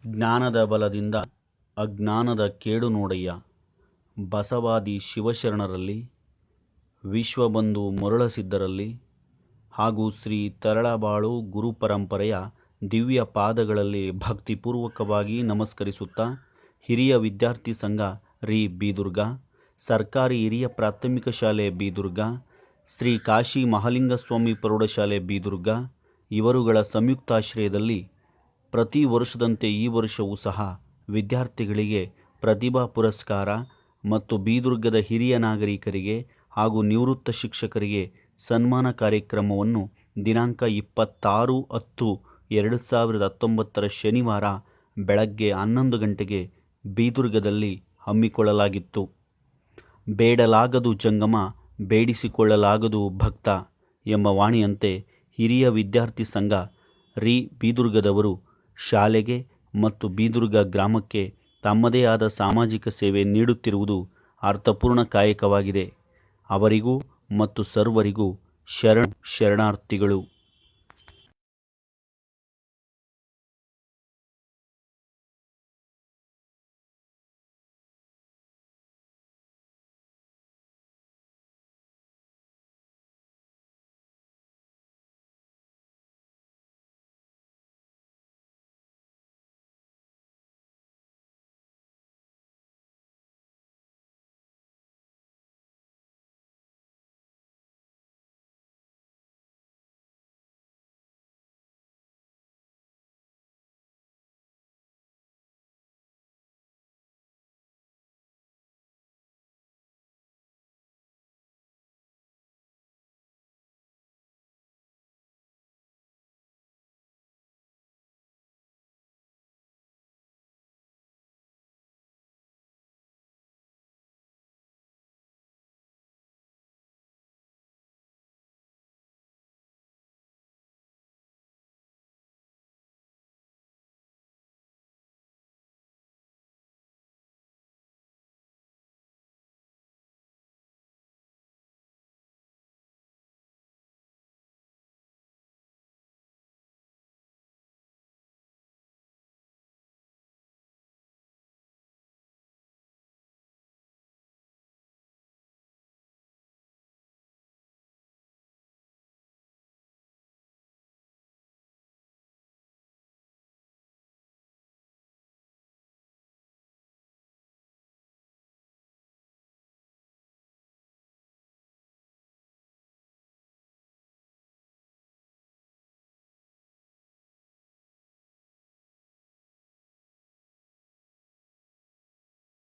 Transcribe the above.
ಜ್ಞಾನದ ಬಲದಿಂದ ಅಜ್ಞಾನದ ಕೇಡು ನೋಡಯ್ಯ. ಬಸವಾದಿ ಶಿವಶರಣರಲ್ಲಿ, ವಿಶ್ವಬಂಧು ಮರುಳಸಿದ್ದರಲ್ಲಿ ಹಾಗೂ ಶ್ರೀ ತರಳಬಾಳು ಗುರುಪರಂಪರೆಯ ದಿವ್ಯ ಪಾದಗಳಲ್ಲಿ ಭಕ್ತಿಪೂರ್ವಕವಾಗಿ ನಮಸ್ಕರಿಸುತ್ತಾ, ಹಿರಿಯ ವಿದ್ಯಾರ್ಥಿ ಸಂಘ ರಿ ಬೀದುರ್ಗ, ಸರ್ಕಾರಿ ಹಿರಿಯ ಪ್ರಾಥಮಿಕ ಶಾಲೆ ಬೀದುರ್ಗ, ಶ್ರೀ ಕಾಶಿ ಮಹಾಲಿಂಗಸ್ವಾಮಿ ಪ್ರೌಢಶಾಲೆ ಬೀದುರ್ಗ ಇವರುಗಳ ಸಂಯುಕ್ತಾಶ್ರಯದಲ್ಲಿ ಪ್ರತಿ ವರ್ಷದಂತೆ ಈ ವರ್ಷವೂ ಸಹ ವಿದ್ಯಾರ್ಥಿಗಳಿಗೆ ಪ್ರತಿಭಾ ಪುರಸ್ಕಾರ ಮತ್ತು ಬೀದುರ್ಗದ ಹಿರಿಯ ನಾಗರಿಕರಿಗೆ ಹಾಗೂ ನಿವೃತ್ತ ಶಿಕ್ಷಕರಿಗೆ ಸನ್ಮಾನ ಕಾರ್ಯಕ್ರಮವನ್ನು ದಿನಾಂಕ 26/10/2019 ಶನಿವಾರ ಬೆಳಗ್ಗೆ 11 ಗಂಟೆಗೆ ಬೀದುರ್ಗದಲ್ಲಿ ಹಮ್ಮಿಕೊಳ್ಳಲಾಗಿತ್ತು. ಬೇಡಲಾಗದು ಜಂಗಮ, ಬೇಡಿಸಿಕೊಳ್ಳಲಾಗದು ಭಕ್ತ ಎಂಬ ವಾಣಿಯಂತೆ ಹಿರಿಯ ವಿದ್ಯಾರ್ಥಿ ಸಂಘ ರಿ ಬೀದುರ್ಗದವರು ಶಾಲೆಗೆ ಮತ್ತು ಬೀದುರ್ಗ ಗ್ರಾಮಕ್ಕೆ ತಮ್ಮದೇ ಆದ ಸಾಮಾಜಿಕ ಸೇವೆ ನೀಡುತ್ತಿರುವುದು ಅರ್ಥಪೂರ್ಣ ಕಾಯಕವಾಗಿದೆ. ಅವರಿಗೂ ಮತ್ತು ಸರ್ವರಿಗೂ ಶರಣಾರ್ಥಿಗಳು.